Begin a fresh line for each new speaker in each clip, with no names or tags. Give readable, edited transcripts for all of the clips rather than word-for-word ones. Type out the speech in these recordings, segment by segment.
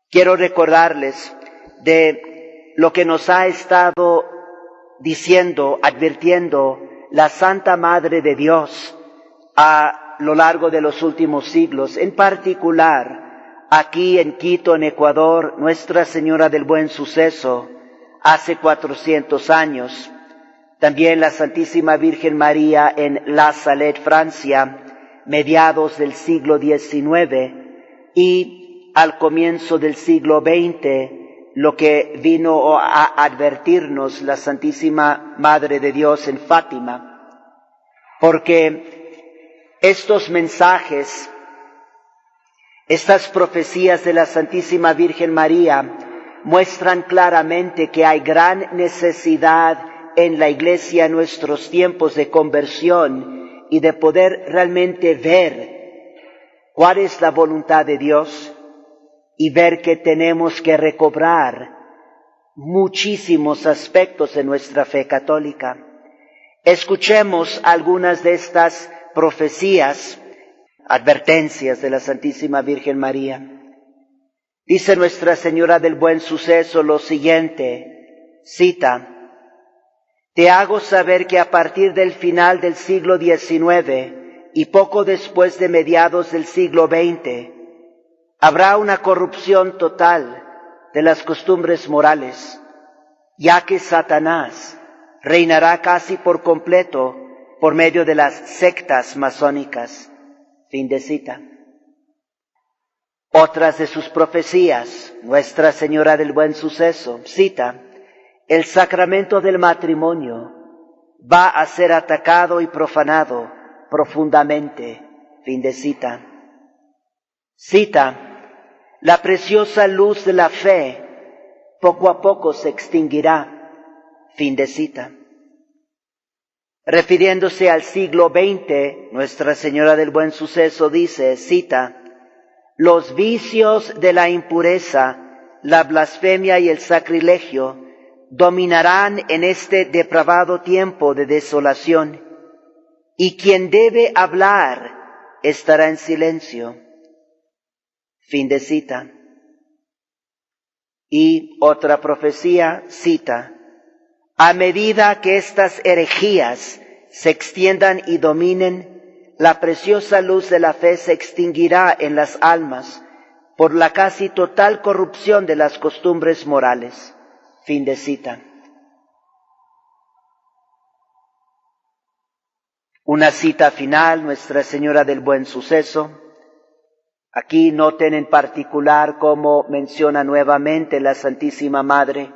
Quiero recordarles de lo que nos ha estado diciendo, advirtiendo la Santa Madre de Dios a lo largo de los últimos siglos, en particular aquí en Quito, en Ecuador, Nuestra Señora del Buen Suceso, hace 400 años, también la Santísima Virgen María en La Salette, Francia, mediados del siglo XIX, y al comienzo del siglo XX, lo que vino a advertirnos la Santísima Madre de Dios en Fátima, porque estos mensajes, estas profecías de la Santísima Virgen María muestran claramente que hay gran necesidad en la Iglesia en nuestros tiempos de conversión y de poder realmente ver cuál es la voluntad de Dios y ver que tenemos que recobrar muchísimos aspectos de nuestra fe católica. Escuchemos algunas de estas profecías, advertencias de la Santísima Virgen María. Dice Nuestra Señora del Buen Suceso lo siguiente, cita: «Te hago saber que a partir del final del siglo XIX y poco después de mediados del siglo XX, habrá una corrupción total de las costumbres morales, ya que Satanás reinará casi por completo por medio de las sectas masónicas». Fin de cita. Otras de sus profecías, Nuestra Señora del Buen Suceso, cita: «El sacramento del matrimonio va a ser atacado y profanado profundamente». Fin de cita. Cita: «La preciosa luz de la fe poco a poco se extinguirá». Fin de cita. Refiriéndose al siglo XX, Nuestra Señora del Buen Suceso dice, cita: «Los vicios de la impureza, la blasfemia y el sacrilegio dominarán en este depravado tiempo de desolación, y quien debe hablar estará en silencio». Fin de cita. Y otra profecía cita: «A medida que estas herejías se extiendan y dominen, la preciosa luz de la fe se extinguirá en las almas por la casi total corrupción de las costumbres morales». Fin de cita. Una cita final, Nuestra Señora del Buen Suceso. Aquí noten en particular cómo menciona nuevamente la Santísima Madre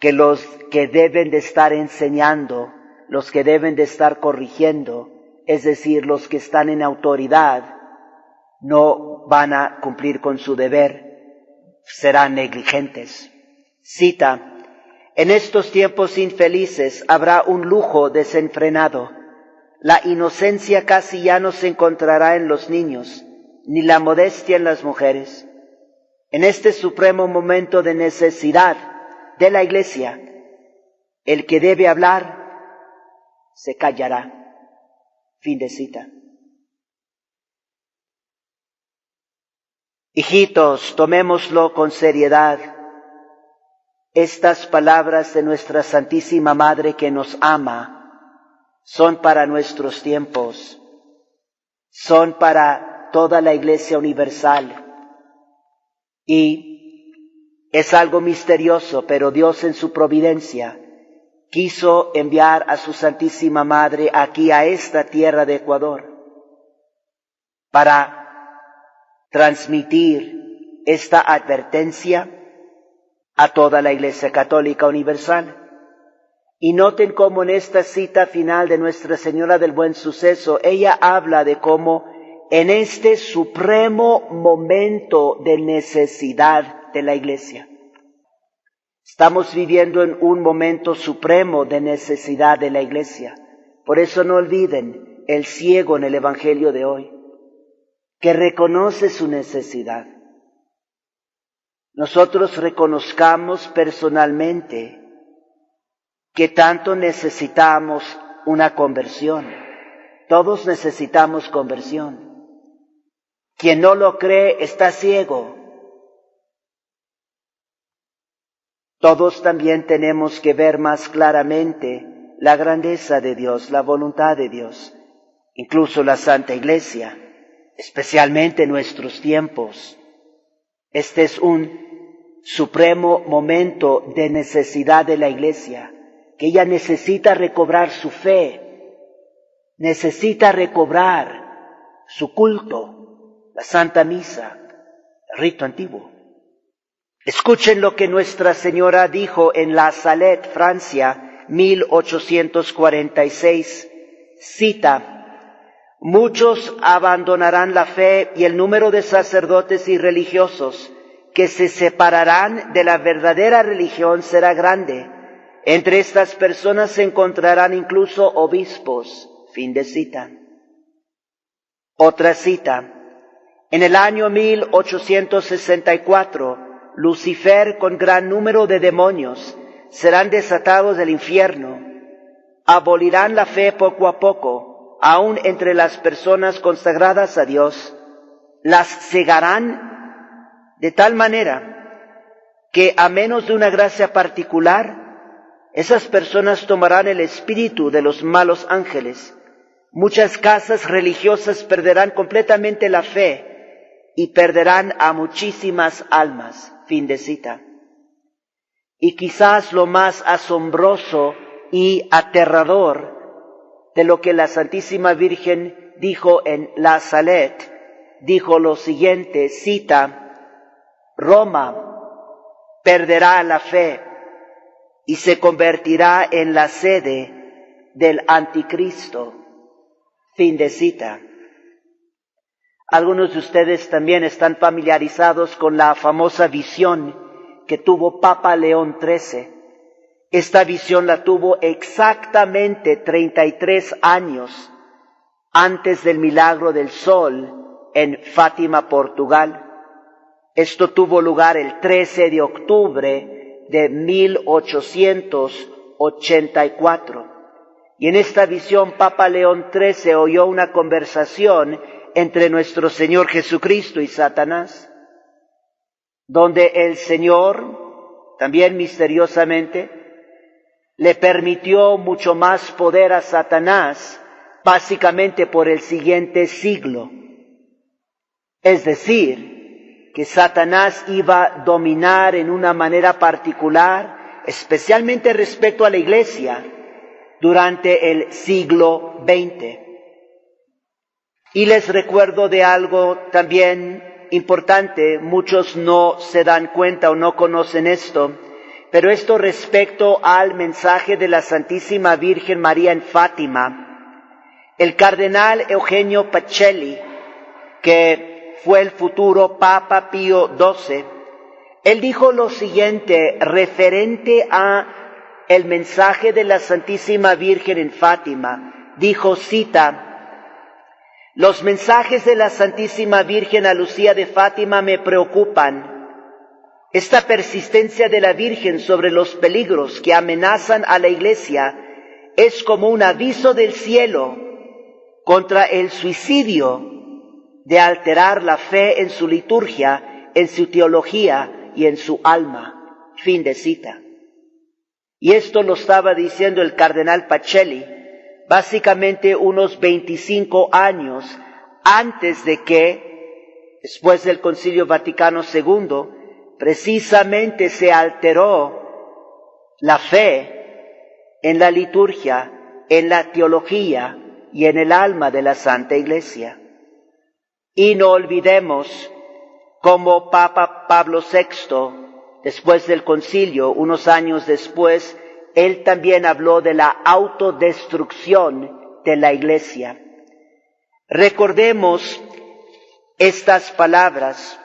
que los que deben de estar enseñando, los que deben de estar corrigiendo, es decir, los que están en autoridad, no van a cumplir con su deber, serán negligentes. Cita: «En estos tiempos infelices habrá un lujo desenfrenado. La inocencia casi ya no se encontrará en los niños, ni la modestia en las mujeres. En este supremo momento de necesidad de la Iglesia, el que debe hablar se callará». Fin de cita. Hijitos, tomémoslo con seriedad. Estas palabras de nuestra Santísima Madre que nos ama son para nuestros tiempos, son para toda la Iglesia universal. Y es algo misterioso, pero Dios en su providencia quiso enviar a su Santísima Madre aquí a esta tierra de Ecuador para transmitir esta advertencia a toda la Iglesia Católica Universal. Y noten cómo en esta cita final de Nuestra Señora del Buen Suceso, ella habla de cómo en este supremo momento de necesidad de la Iglesia, estamos viviendo en un momento supremo de necesidad de la Iglesia. Por eso no olviden el ciego en el Evangelio de hoy, que reconoce su necesidad. Nosotros reconozcamos personalmente que tanto necesitamos una conversión. Todos necesitamos conversión. Quien no lo cree está ciego. Todos también tenemos que ver más claramente la grandeza de Dios, la voluntad de Dios, incluso la Santa Iglesia, especialmente en nuestros tiempos. Este es un supremo momento de necesidad de la Iglesia, que ella necesita recobrar su fe, necesita recobrar su culto, la Santa Misa, el rito antiguo. Escuchen lo que Nuestra Señora dijo en La Salette, Francia, 1846. Cita: muchos abandonarán la fe y el número de sacerdotes y religiosos que se separarán de la verdadera religión será grande. Entre estas personas se encontrarán incluso obispos. Fin de cita. Otra cita. En el año 1864, Lucifer con gran número de demonios serán desatados del infierno. Abolirán la fe poco a poco, aun entre las personas consagradas a Dios. Las cegarán de tal manera que a menos de una gracia particular, esas personas tomarán el espíritu de los malos ángeles. Muchas casas religiosas perderán completamente la fe y perderán a muchísimas almas. Fin de cita. Y quizás lo más asombroso y aterrador de lo que la Santísima Virgen dijo en La Salette, dijo lo siguiente, cita: Roma perderá la fe y se convertirá en la sede del anticristo. Fin de cita. Algunos de ustedes también están familiarizados con la famosa visión que tuvo Papa León XIII. Esta visión la tuvo exactamente 33 años antes del milagro del sol en Fátima, Portugal. Esto tuvo lugar el 13 de octubre de 1884. Y en esta visión Papa León XIII oyó una conversación entre nuestro Señor Jesucristo y Satanás, donde el Señor, también misteriosamente, le permitió mucho más poder a Satanás, básicamente por el siguiente siglo. Es decir, que Satanás iba a dominar en una manera particular, especialmente respecto a la Iglesia, durante el siglo XX. Y les recuerdo de algo también importante, muchos no se dan cuenta o no conocen esto, pero esto respecto al mensaje de la Santísima Virgen María en Fátima. El cardenal Eugenio Pacelli, que fue el futuro Papa Pío XII, él dijo lo siguiente referente a el mensaje de la Santísima Virgen en Fátima. Dijo, cita: los mensajes de la Santísima Virgen a Lucía de Fátima me preocupan. Esta persistencia de la Virgen sobre los peligros que amenazan a la Iglesia es como un aviso del cielo contra el suicidio de alterar la fe en su liturgia, en su teología y en su alma. Fin de cita. Y esto lo estaba diciendo el cardenal Pacelli, básicamente unos 25 años antes de que, después del Concilio Vaticano II, precisamente se alteró la fe en la liturgia, en la teología y en el alma de la Santa Iglesia. Y no olvidemos cómo Papa Pablo VI, después del concilio, unos años después, él también habló de la autodestrucción de la Iglesia. Recordemos estas palabras.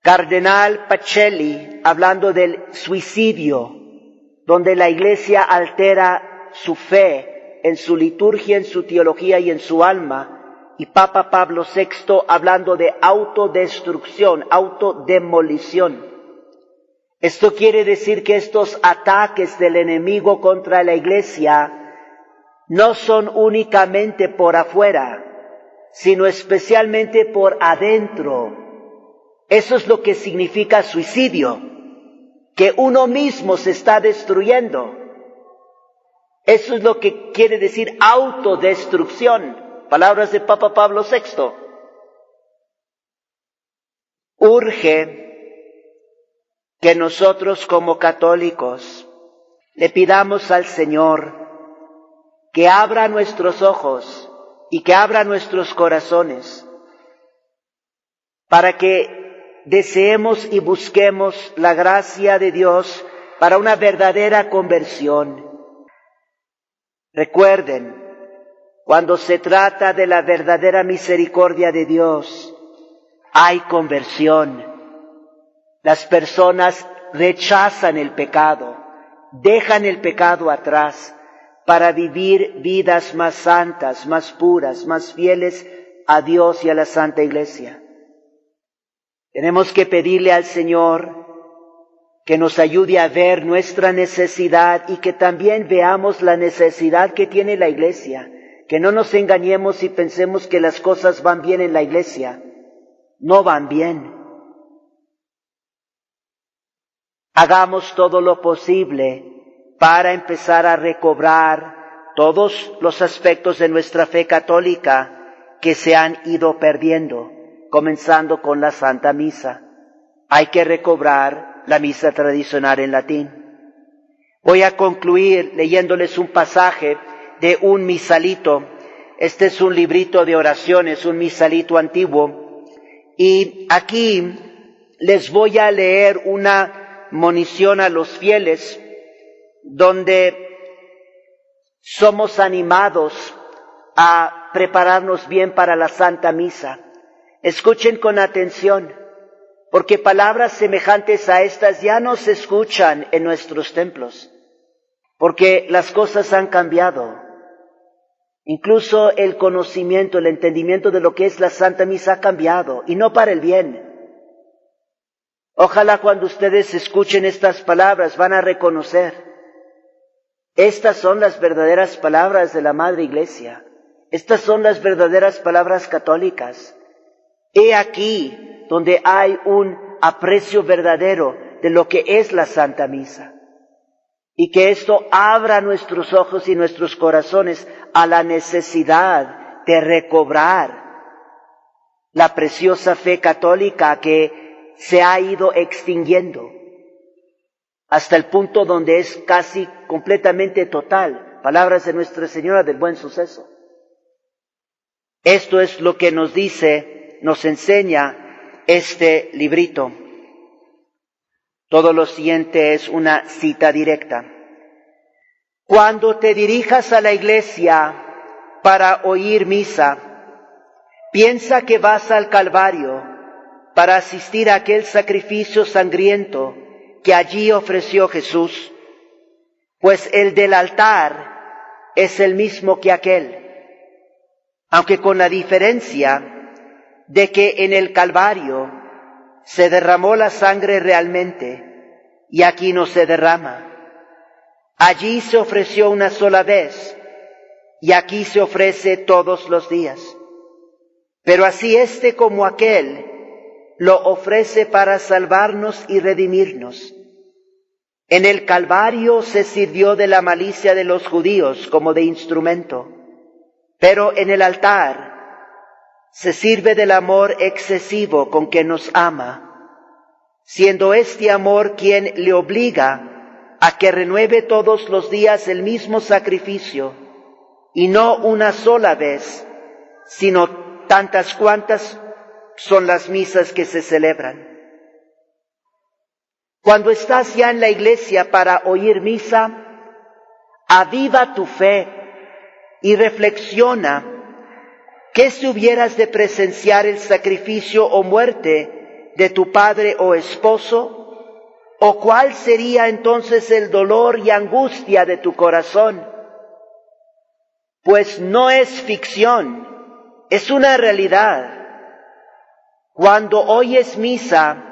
Cardenal Pacelli, hablando del suicidio, donde la Iglesia altera su fe en su liturgia, en su teología y en su alma, y Papa Pablo VI hablando de autodestrucción, autodemolición. Esto quiere decir que estos ataques del enemigo contra la Iglesia no son únicamente por afuera, sino especialmente por adentro. Eso es lo que significa suicidio, que uno mismo se está destruyendo. Eso es lo que quiere decir autodestrucción. Palabras de Papa Pablo VI. Urge que nosotros como católicos le pidamos al Señor que abra nuestros ojos y que abra nuestros corazones para que deseemos y busquemos la gracia de Dios para una verdadera conversión. Recuerden, cuando se trata de la verdadera misericordia de Dios, hay conversión. Las personas rechazan el pecado, dejan el pecado atrás para vivir vidas más santas, más puras, más fieles a Dios y a la Santa Iglesia. Tenemos que pedirle al Señor que nos ayude a ver nuestra necesidad y que también veamos la necesidad que tiene la Iglesia. Que no nos engañemos y pensemos que las cosas van bien en la Iglesia. No van bien. Hagamos todo lo posible para empezar a recobrar todos los aspectos de nuestra fe católica que se han ido perdiendo, comenzando con la Santa Misa. Hay que recobrar la misa tradicional en latín. Voy a concluir leyéndoles un pasaje de un misalito. Este es un librito de oraciones, un misalito antiguo. Y aquí les voy a leer una monición a los fieles, donde somos animados a prepararnos bien para la Santa Misa. Escuchen con atención, porque palabras semejantes a estas ya no se escuchan en nuestros templos, porque las cosas han cambiado. Incluso el conocimiento, el entendimiento de lo que es la Santa Misa ha cambiado, y no para el bien. Ojalá cuando ustedes escuchen estas palabras van a reconocer, estas son las verdaderas palabras de la Madre Iglesia, estas son las verdaderas palabras católicas. He aquí donde hay un aprecio verdadero de lo que es la Santa Misa. Y que esto abra nuestros ojos y nuestros corazones a la necesidad de recobrar la preciosa fe católica que se ha ido extinguiendo hasta el punto donde es casi completamente total. Palabras de Nuestra Señora del Buen Suceso. Esto es lo que nos dice, nos enseña este librito. Todo lo siguiente es una cita directa. Cuando te dirijas a la iglesia para oír misa, piensa que vas al Calvario para asistir a aquel sacrificio sangriento que allí ofreció Jesús, pues el del altar es el mismo que aquel, aunque con la diferencia de que en el Calvario se derramó la sangre realmente y aquí no se derrama. Allí se ofreció una sola vez y aquí se ofrece todos los días. Pero así este como aquel lo ofrece para salvarnos y redimirnos. En el Calvario se sirvió de la malicia de los judíos como de instrumento, pero en el altar se sirve del amor excesivo con que nos ama, siendo este amor quien le obliga a que renueve todos los días el mismo sacrificio, y no una sola vez, sino tantas cuantas son las misas que se celebran. Cuando estás ya en la iglesia para oír misa, aviva tu fe y reflexiona que si hubieras de presenciar el sacrificio o muerte de tu padre o esposo, ¿o cuál sería entonces el dolor y angustia de tu corazón? Pues no es ficción, es una realidad. Cuando oyes misa,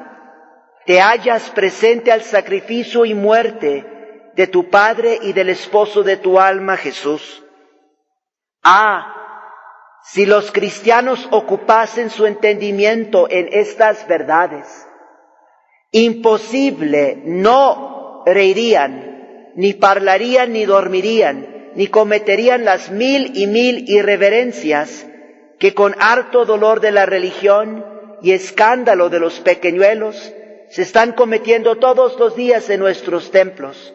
te hallas presente al sacrificio y muerte de tu Padre y del esposo de tu alma, Jesús. Si los cristianos ocupasen su entendimiento en estas verdades, Imposible, no reirían, ni parlarían, ni dormirían, ni cometerían las mil y mil irreverencias que con harto dolor de la religión y escándalo de los pequeñuelos se están cometiendo todos los días en nuestros templos.